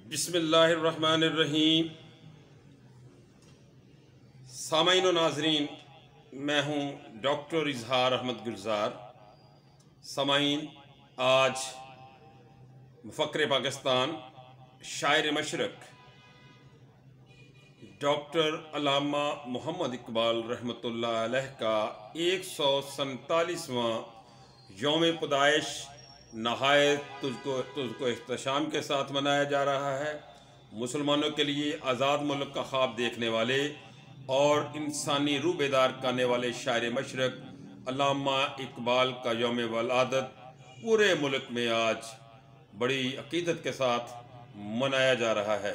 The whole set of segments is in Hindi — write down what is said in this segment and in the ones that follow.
बिस्मिल्लाहिर्रहमानिर्रहीम। सामाईन व नाज़रीन, मैं हूँ डॉक्टर इजहार अहमद गुलजार। सामाईन, आज मुफ़क्किर पाकिस्तान, शायर मशरक़ डॉक्टर अल्लामा मोहम्मद इकबाल रहमतुल्लाह अलैह का 147वां यौम पैदाइश नहायत तुझको इख्तिशाम के साथ मनाया जा रहा है। मुसलमानों के लिए आज़ाद मुल्क का ख्वाब देखने वाले और इंसानी रूह बेदार करने वाले शायर मशरक़ अल्लामा इकबाल का यौम वलादत पूरे मुल्क में आज बड़ी अकीदत के साथ मनाया जा रहा है।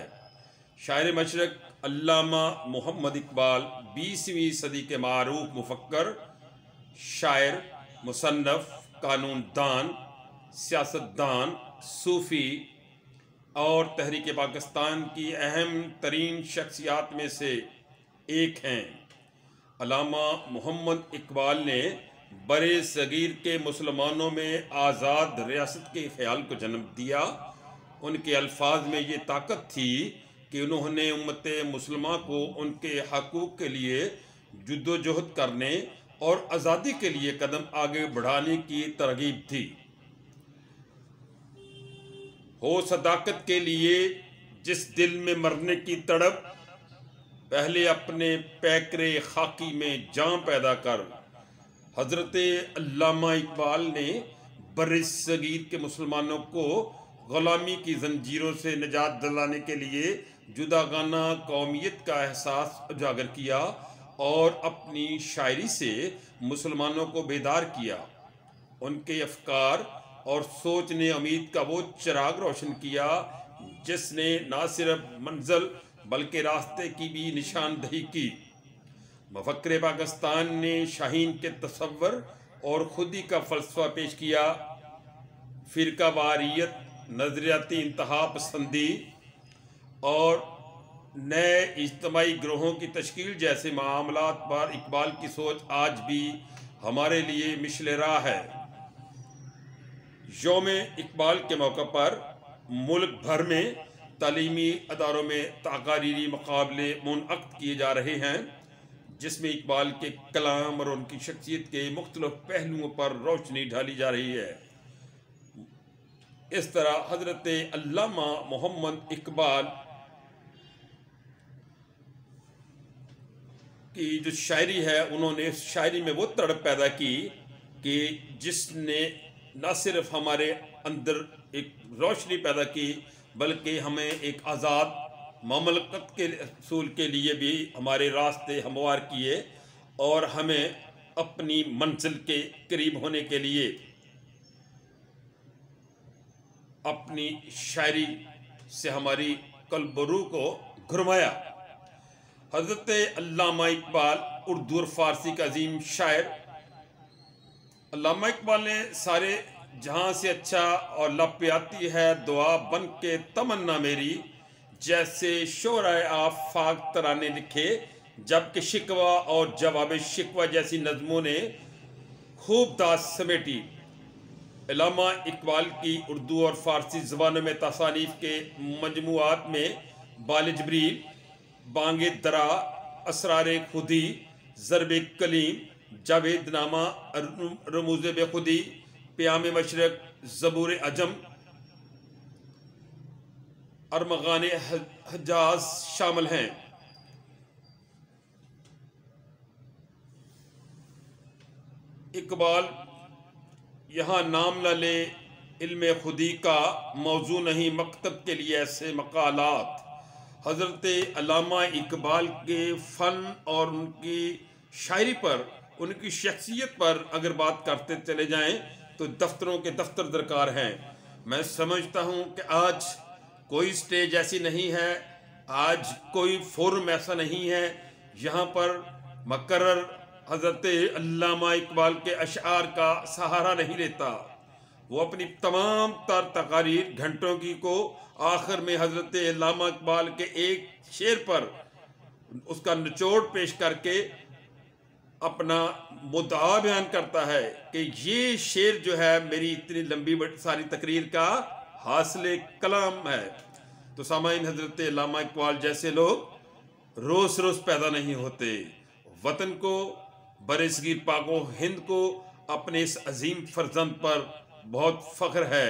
शायर मशरक़ अल्लामा मोहम्मद इकबाल 20वीं सदी के मारूफ मुफक्कर, शायर, मुसन्नफ़, कानून दान, सियासतदान, सूफ़ी और तहरीक पाकिस्तान की अहम तरीन शख्सियात में से एक हैं। अल्लामा मोहम्मद इकबाल ने बरे सगीर के मुसलमानों में आज़ाद रियासत के ख्याल को जन्म दिया। उनके अल्फाज में ये ताकत थी कि उन्होंने उम्मत मुसलमान को उनके हकूक़ के लिए जद्दोजहद करने और आज़ादी के लिए कदम आगे बढ़ाने की तरगीब थी। हो सदाकत के लिए जिस दिल में मरने की तड़प, पहले अपने पैकरे खाकी में जान पैदा कर। हज़रत अल्लामा इकबाल ने बर्रसगीर के मुसलमानों को ग़ुलामी की जंजीरों से निजात दिलाने के लिए जुदागाना कौमियत का एहसास उजागर किया और अपनी शायरी से मुसलमानों को बेदार किया। उनके अफकार और सोच ने उम्मीद का वो चिराग रोशन किया जिसने न सिर्फ मंजिल बल्कि रास्ते की भी निशानदही की। मुफक्किर पाकिस्तान ने शाहीन के तसव्वुर और खुदी का फ़लसफ़ा पेश किया। फ़िरकावारियत, नज़रियाती इंतहा पसंदी और नए इज्तिमाई ग्रोहों की तश्कील जैसे मामलात पर इकबाल की सोच आज भी हमारे लिए मिशले राह है। यौम इकबाल के मौके पर मुल्क भर में तालीमी अदारों में तकारीरी मुकाबले मुनअक़द किए जा रहे हैं, जिसमें इकबाल के कलाम और उनकी शख्सियत के मुख्तलिफ पहलुओं पर रोशनी डाली जा रही है। इस तरह हज़रत अल्लामा मोहम्मद इकबाल की जो शायरी है, उन्होंने इस शायरी में वो तड़प पैदा की कि जिसने न सिर्फ हमारे अंदर एक रोशनी पैदा की बल्कि हमें एक आज़ाद ममलकत के असूल के लिए भी हमारे रास्ते हमवार किए और हमें अपनी मंजिल के करीब होने के लिए अपनी शायरी से हमारी कल्ब रूह को घुरमाया। हज़रत अल्लामा इकबाल उर्दू और फ़ारसी का अजीम शायर। अल्लामा इकबाल ने सारे जहाँ से अच्छा और लब पे आती है दुआ बन के तमन्ना मेरी जैसे शोराए आफाक तराने लिखे, जबकि शिकवा और जवाब शिकवा जैसी नज़मों ने खूब दास समेटी। अल्लामा इकबाल की उर्दू और फ़ारसी ज़बानों में तसानीफ़ के मजमुआत में बाल जबरील, बांगे दरा, असरार खुदी, ज़रब कलीम, जावेदनामा, रमूज़ बेखुदी, प्याम मशरक़, ज़बूर अजम, अरमगान हजाज शामिल हैं। इकबाल यहाँ नाम न ले इल्म खुदी का मौजू नहीं मकतब के लिए ऐसे मकालात। हज़रत अल्लामा इकबाल के फ़न और उनकी शायरी पर, उनकी शख्सियत पर अगर बात करते चले जाएं तो दफ्तरों के दफ्तर दरकार हैं। मैं समझता हूँ कि आज कोई स्टेज ऐसी नहीं है, आज कोई फोरम ऐसा नहीं है यहाँ पर मुकर्रर हज़रत अल्लामा इकबाल के अशआर का सहारा नहीं लेता। वो अपनी तमाम तर तकारीर घंटों की को आखिर में हज़रत अल्लामा इकबाल के एक शेर पर उसका निचोड़ पेश करके अपना मुद्दा बयान करता है कि ये शेर जो है मेरी इतनी लंबी सारी तकरीर का हासिल कलाम है। तो सामाइन हजरत अल्लामा इकबाल जैसे लोग रोज़ रोज़ पैदा नहीं होते। वतन को, बरसगीर पाको हिंद को अपने इस अजीम फर्जंद पर बहुत फ़ख्र है।